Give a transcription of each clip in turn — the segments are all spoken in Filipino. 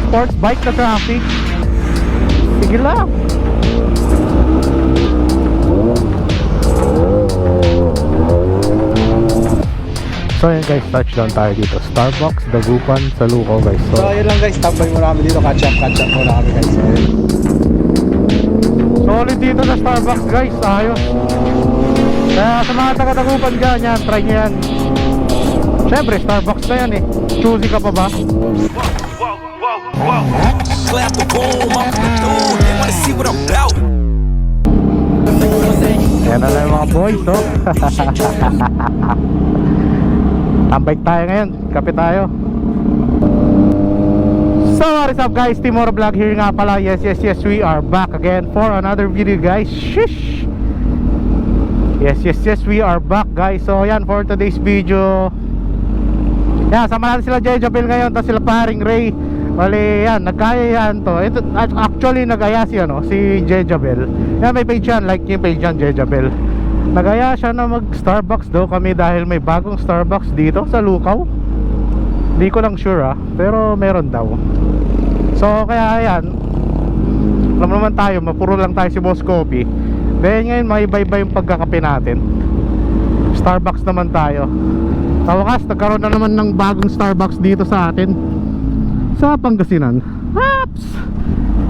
Sports bike na traffic. Sige lang. So yun guys, touchdown tayo dito. Starbucks, Dagupan, sa Lucao guys. So yun lang guys, tambay muna kami dito. Catch up muna kami guys. Solid dito sa Starbucks guys, ayos. Kaya sa mga taga-Dagupan dyan, yan, try nyo yan. Siyempre, Starbucks na yan eh. Choosy ka pa ba? Clap the boom, I'm through. They wanna see what I'm about. Yan na lang yung mga boys, oh. Tambay tayo ngayon, kape tayo. So what is up guys, Timor Vlog here nga pala. Yes, we are back again for another video guys. Shish! Yes, we are back guys. So yan, for today's video, yan, sama natin sila Jejabel ngayon, tapos sila paring Ray. Bali yan, nagkaya yan to. Ito, actually nagaya si, si Jejabel. Yan, may page yan, like yung page yan, Jejabel. Nagaya siya na mag Starbucks daw kami dahil may bagong Starbucks dito sa Lucao. Di ko lang sure pero meron daw. So kaya yan, alam naman tayo, mapuro lang tayo si Boss Coffee. Then ngayon may iba-iba yung pagkakape natin. Starbucks naman tayo. Sa wakas, nagkaroon na naman ng bagong Starbucks dito sa atin, sa Pangasinan. Haps!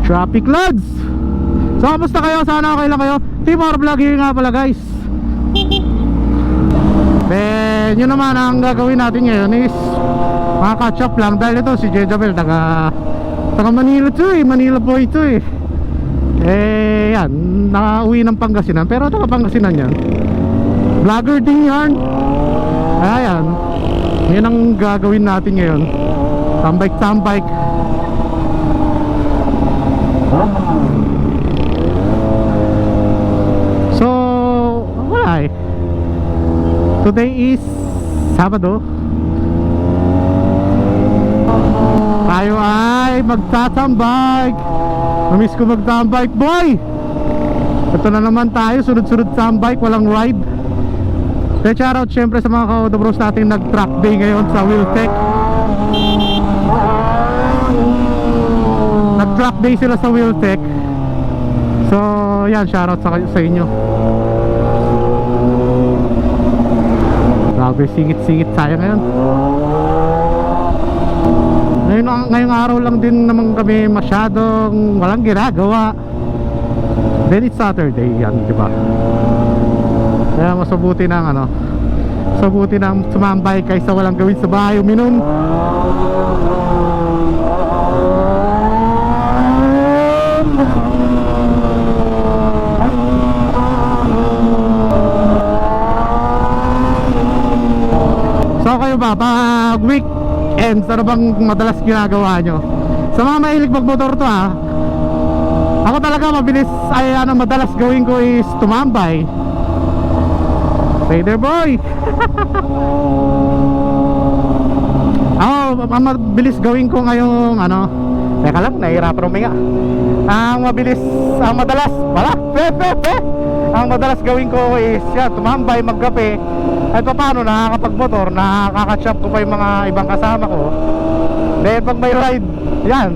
Traffic Lads! So kamusta kayo? Sana okay lang kayo. Timor Vlog here nga pala guys. Then yun naman ang gagawin natin ngayon is catch up lang dahil ito si Jejabel taga Manila to eh. Manila po ito eh. Yan, nakauwi ng Pangasinan pero taga Pangasinan yan. Vlogger din yan. Ayan, yun ang gagawin natin ngayon. Tambike. So wala eh. Today is Sabado. Tayo ay magtatambike. Namiss ko magtambike boy. Ito na naman tayo, sunod-sunod tambike, walang ride. Kaya shoutout syempre sa mga ka-Autobros natin nag-track day ngayon sa Wiltec. Nag-track day sila sa Wiltec. So yan, shoutout sa inyo. Grabe, singit-singit tayo ngayon. Ngayong araw lang din naman kami masyadong walang ginagawa. Then it's Saturday yan, diba? Kaya masabuti ng masabuti ng sumambay kaysa walang gawin sa bahay, uminom. So kayo ba, pag weekends, ano bang madalas ginagawa nyo? Sa mga mahilig magmotor to ako talaga mabilis ay madalas gawin ko is tumambay. Raider boy. Ang mabilis gawin ko ngayong teka lang, nahihirapan huminga. Ang madalas ang madalas gawin ko is yan, tumambay, magkape. At paano, nakakapagmotor, nakakakatch up ko pa yung mga ibang kasama ko. Then pag may ride, yan,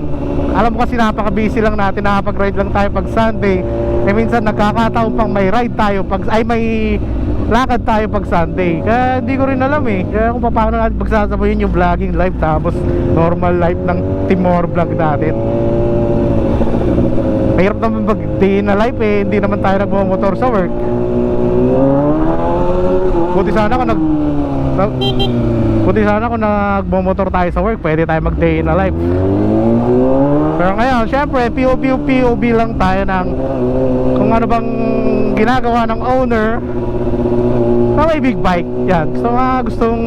alam mo kasi napaka-busy lang natin, nakapag-ride lang tayo pag Sunday. Minsan nagkakataon pang may ride tayo may lakad tayo pag Sunday. Kaya hindi ko rin alam kaya kung paano natin pagsasabayin yung vlogging live tapos normal life ng Timor Vlog natin. Mahirap naman pag day na life hindi naman tayo nagmamotor sa work. Buti sana kung nagmamotor tayo sa work, pwede tayo mag day na life. Pero ngayon, syempre, POV lang tayo ng kung ano bang ginagawa ng owner na may big bike. Yan, so gustong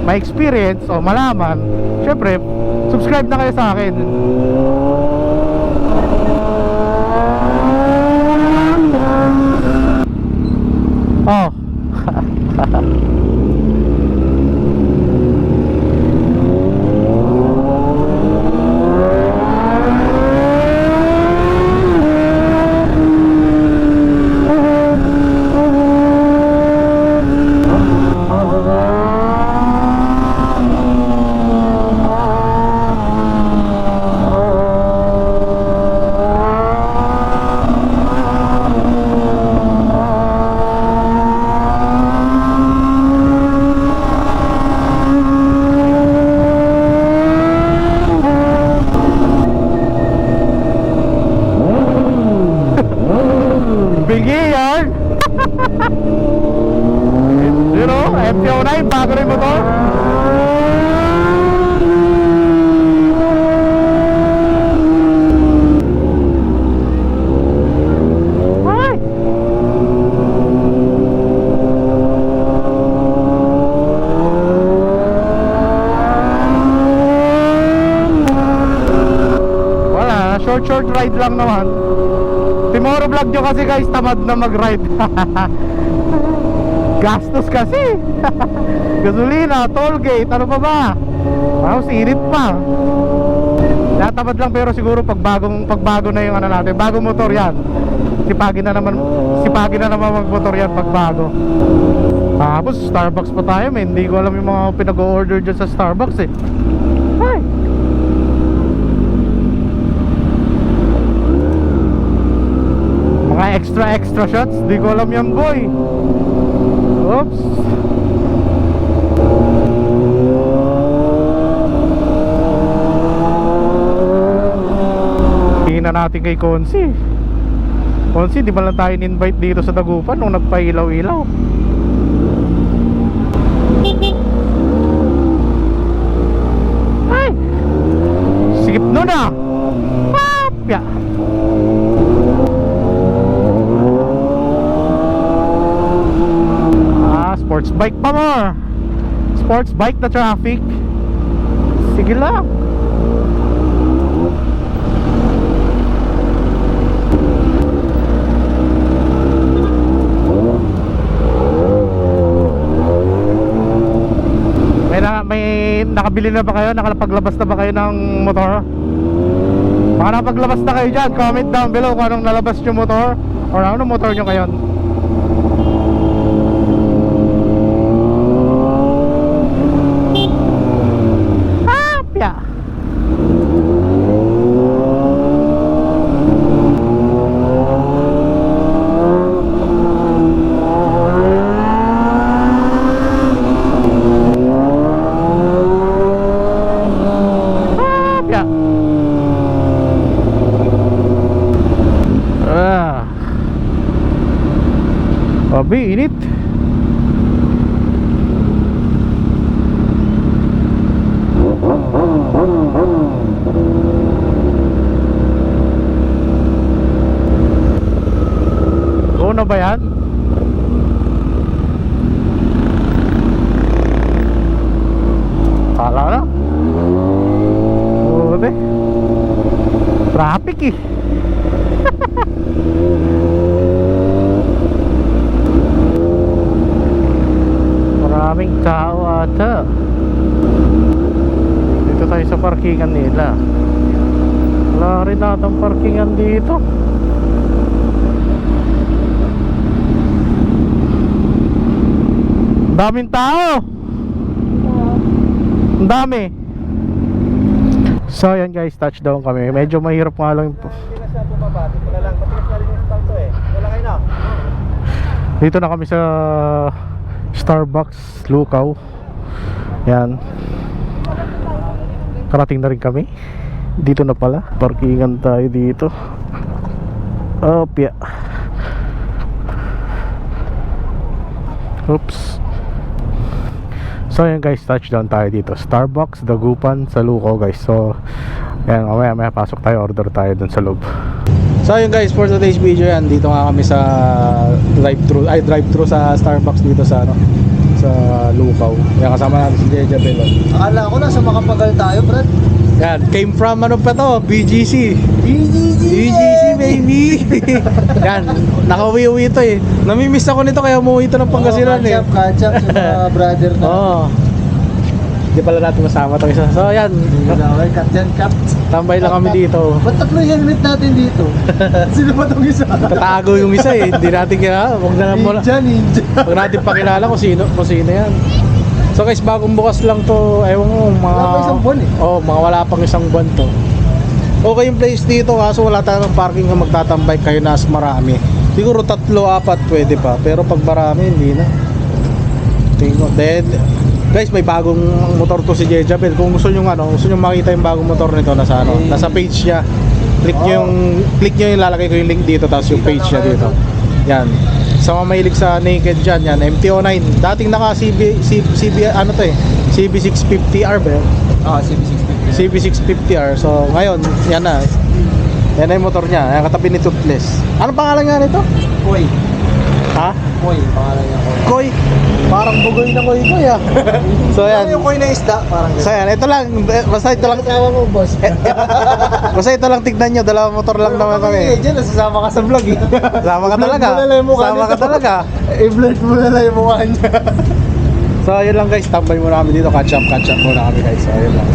ma-experience o malaman, syempre, subscribe na kayo sa akin. Oh. short ride lang naman. Tomorrow vlog nyo kasi guys, tamad na mag-ride. Gastos kasi. Gasolina, toll gate, ano pa ba? Wow, sinit pa. Natamad lang, pero siguro pagbago na yung ano natin, bagong motor yan. Sipagin na naman magmotor yan pagbago. Tapos Starbucks pa tayo, man. Hindi ko alam yung mga pinag-order dyan sa Starbucks eh. Ay. Mga extra shots, di ko alam yan boy. Oops. Tingin na natin kay Konsi. Konsi, di ba lang tayo in-invite dito sa Dagupan nung nagpailaw-ilaw? Ay! Sikip nun ah! Papya! Sports bike pa more. Sports bike na traffic. Sige lang. May nakabili na ba kayo? Nakapaglabas na ba kayo ng motor? Baka napaglabas na kayo dyan. Comment down below kung anong nalabas yung motor or anong motor nyo ngayon. Hapya! Abi, init. Go na ba yan? Kala na. Buti. Traffic eh. Maraming tao ata. Dito tayo sa parkingan nila. Wala rin natang parkingan dito. Daming tao. Ang dami. So yan guys, touchdown kami. Medyo mahirap nga lang. Dito na kami sa Starbucks Lukaw. Yan. Karating na rin kami. Dito na pala. Parkingan tayo dito. Opya. Oops. So yan guys, touchdown tayo dito. Starbucks Dagupan sa Lukaw guys. So yan, mamaya pasok tayo, order tayo dun sa loob. So yun guys, for today's video yan, dito nga kami sa drive-thru sa Starbucks dito sa sa Lukaw. Yan, kasama natin si Jeja Belon. Akala ko nasa Makapagal tayo, Brad. Yan, came from ano pa to? BGC baby. Yan, nakauwi-uwi ito eh. Namimiss ako nito kaya umuwi ito ng Pangasinan eh. Catch up sa mga brother na. Oo. Hindi pala natin masama ito isa. So yan, Cut yan, cut. tambay lang kami dito. Ba't tatlo yung helmet natin dito? Sino ba itong isa? Tatago yung isa eh. Hindi natin kaya, wag na lang muna. Ninja. Huwag natin pakilala kung sino yan. So guys, bagong bukas lang to. Ewan ko, mga Wala pa isang buwan eh. Oh, mga wala pang isang buwan to. Okay yung place dito, kaso wala tayong parking na magtatambay kayo na as marami. Siguro 3-4 pwede pa, pero pag marami hindi na. Tingin ko. Then guys, may bagong motor to si Jejabel. Kung gusto niyo makita yung bagong motor nito, nasa page niya. Click niyo yung lalagay ko yung link dito, tapos yung page niya dito. Yan. Sa mga mahilig sa naked dyan, yan, MT-09. Dating naka CB650R ba yun? CB650R. So ngayon, yan na. Yan na yung motor niya. Yan, katabi ni Toothless. Anong pangalan nga nito? Ha? Koy, pangalan niya Koy. Koy. Parang bugoy na koy ah. So Ano yan. yung Koy na isda? Parang So yan, ito lang. Basta ito lang. Kasama mo, boss. Basta ito lang tignan nyo. Dalawang motor lang naman kami. Diyan, nasasama ka sa vlog eh. Sama ka talaga. I-vlog mo na lang yung mukha Sama niya ka sa- talaga. I-vlog mo na lang yung mukha niya. So yun lang guys, tambay muna kami dito. Catch up muna kami guys. So yun lang.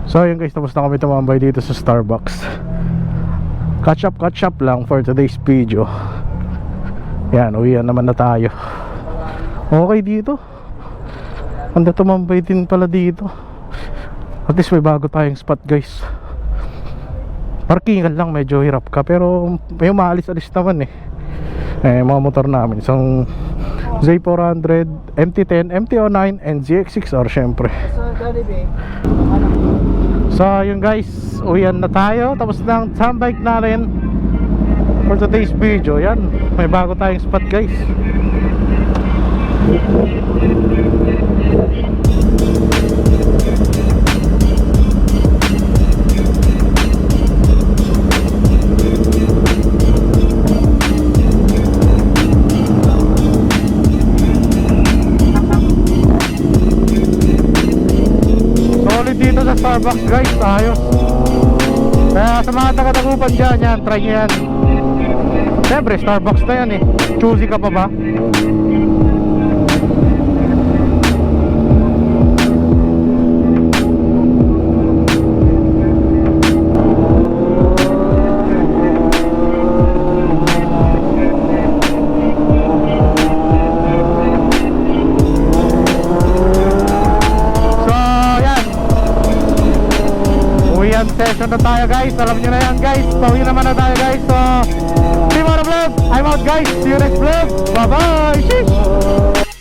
So yun guys, tapos na kami tumambay dito sa Starbucks. Catch up lang for today's video. Yan, uwian naman na tayo. Okay dito. Anda tumambay din pala dito. At least may bago tayong spot guys. Parkingan lang, medyo hirap ka. Pero may umaalis-alis naman eh. Mga motor namin. Isang Z400, MT-10, MT-09, and ZX6R syempre. So yun guys, uwian na tayo. Tapos ng sunbike natin for today's video. Yan, may bago tayong spot guys. Solid dito sa Starbucks guys, ayos. Kaya sa mga taga-tagupan dyan, yan, try nyo yan. Siyempre, Starbucks na yan eh. Choosy ka pa ba? Session na tayo guys. Alam nyo na yan guys. Pauwi naman na tayo guys. So Team Auto Vlog, I'm out guys. See you next vlog. Bye bye. Sheesh.